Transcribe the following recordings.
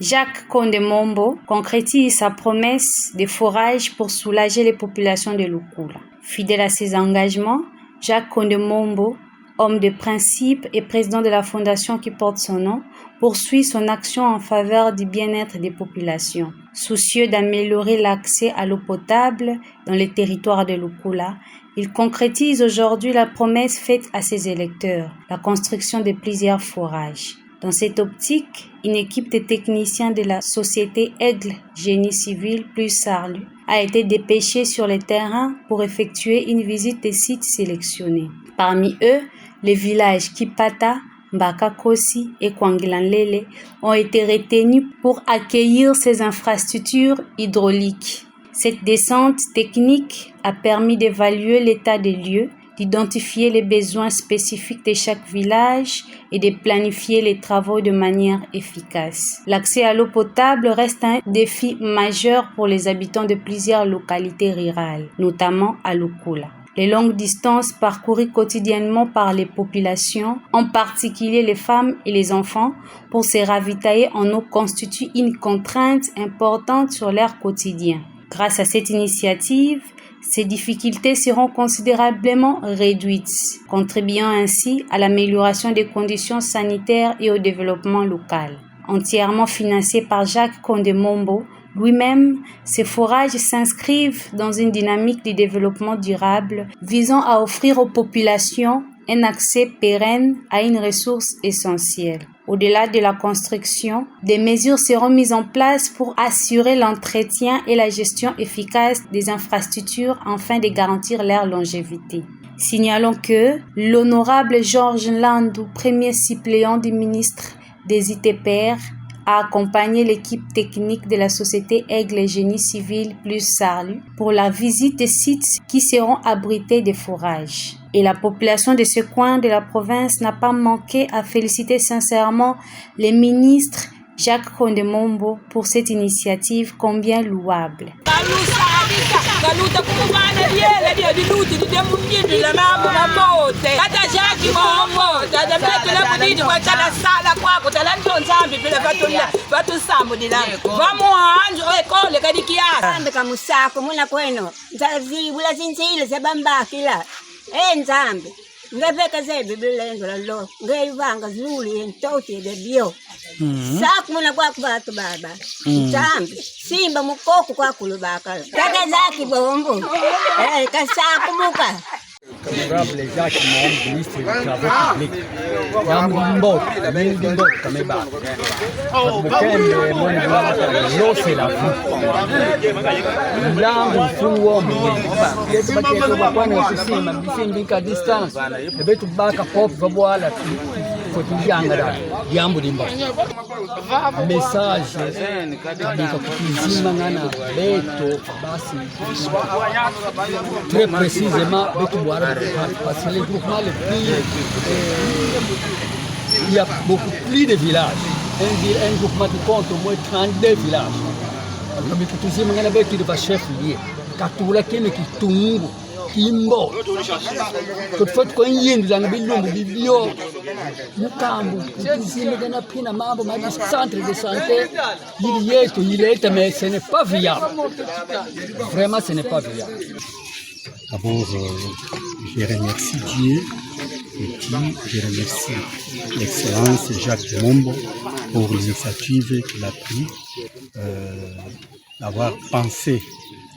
Jacques Kondemombo concrétise sa promesse de forage pour soulager les populations de Lukula. Fidèle à ses engagements, Jacques Kondemombo, homme de principe et président de la fondation qui porte son nom, poursuit son action en faveur du bien-être des populations. Soucieux d'améliorer l'accès à l'eau potable dans les territoires de Lukula, il concrétise aujourd'hui la promesse faite à ses électeurs, la construction de plusieurs forages. Dans cette optique, une équipe de techniciens de la société Aigle Génie Civil plus Sarlu a été dépêchée sur le terrain pour effectuer une visite des sites sélectionnés. Parmi eux, les villages Kipata, Mbakakosi et Kwangilanlele ont été retenus pour accueillir ces infrastructures hydrauliques. Cette descente technique a permis d'évaluer l'état des lieux, d'identifier les besoins spécifiques de chaque village et de planifier les travaux de manière efficace. L'accès à l'eau potable reste un défi majeur pour les habitants de plusieurs localités rurales, notamment à Lukula. Les longues distances parcourues quotidiennement par les populations, en particulier les femmes et les enfants, pour se ravitailler en eau constituent une contrainte importante sur leur quotidien. Grâce à cette initiative, ces difficultés seront considérablement réduites, contribuant ainsi à l'amélioration des conditions sanitaires et au développement local. Entièrement financé par Jacques Kondemombo, lui-même, ces forages s'inscrivent dans une dynamique de développement durable visant à offrir aux populations un accès pérenne à une ressource essentielle. Au-delà de la construction, des mesures seront mises en place pour assurer l'entretien et la gestion efficace des infrastructures afin de garantir leur longévité. Signalons que l'honorable Georges Landou, premier suppléant du ministre des ITPR, a accompagné l'équipe technique de la société Aigle Génie Civil plus Sarlu pour la visite des sites qui seront abrités des forages. Et la population de ce coin de la province n'a pas manqué à féliciter sincèrement les ministres Jacques Kondemombo pour cette initiative combien louable. Nzambi ngeveka zebibilenzo lo ngeyivanga zulu yentoti bebio sakumuna kwaku bathu baba Nzambi simba mukoko kwakulubaka kaka zaki bombo kasakumuka. Honorable Jacques Mombo, ministre du Travail public. Yambo, Mendimbo, Kameba. L'eau, c'est la vie. L'âme, il faut l'homme. Il y a des bâtiments qui sont à distance. Il y a des bâtiments qui sont à la Yambo Dimbo. Message kabika kukizima ngana beto basi très précisément beto boire parce que les groupements les plus il y a beaucoup plus de villages un groupement qui compte au moins 32 villages comme kukizima ngana beto de chef lié katula kene kitungu Kimbo, toutefois quand il y a des ambitions de bio, nous cambo, nous pina mambo, mais le centre de santé, il est, mais ce n'est pas viable. Vraiment, ce n'est pas viable. D'abord, je remercie Dieu et puis je remercie l'Excellence Jacques Mombo pour l'initiative qu'il a prise d'avoir pensé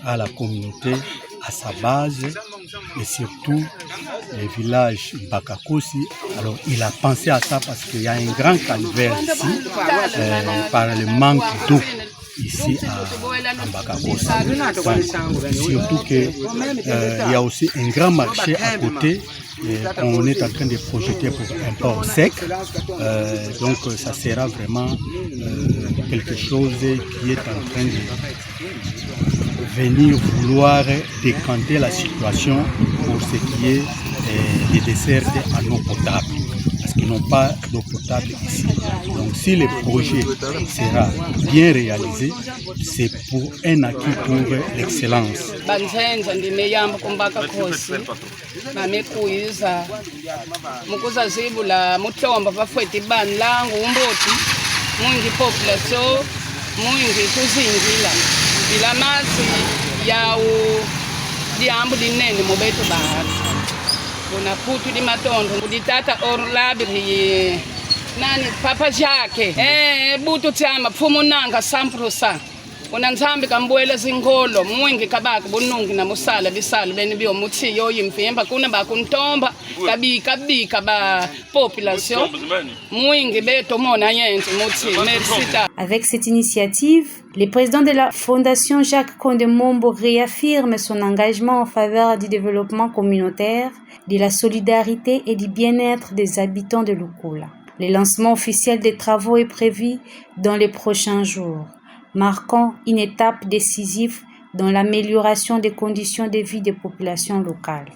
à la communauté, à sa base et surtout les villages Bakakosi. Alors il a pensé à ça parce qu'il y a un grand calvaire ici par le manque d'eau ici à Bakakosi. Surtout qu'il y a aussi un grand marché à côté. On est en train de projeter pour un port sec. Donc ça sera vraiment quelque chose qui est en train de venir vouloir décanter la situation pour ce qui est des desserts en eau potable, parce qu'ils n'ont pas d'eau potable ici. Donc si le projet sera bien réalisé, c'est pour un acquis pour l'excellence. mwingi population mwingi kuzingila ila masi yawu diambu dinene mobeto bahati kuna putu di matondo kuditata orlabiri nani papa Jake butu tsama pfumunanga 100%. Kuna nzambi kambuela zingolo mwingi kabaka bunungi na musala bisala bene bio mutsi yo yimfemba kuna ba kuntomba kabika ba population mwingi beto mona yenze mutsi merci. Avec cette initiative, le président de la Fondation Jacques Konde Mombo réaffirme son engagement en faveur du développement communautaire, de la solidarité et du bien-être des habitants de Lukula. Le lancement officiel des travaux est prévu dans les prochains jours, marquant une étape décisive dans l'amélioration des conditions de vie des populations locales.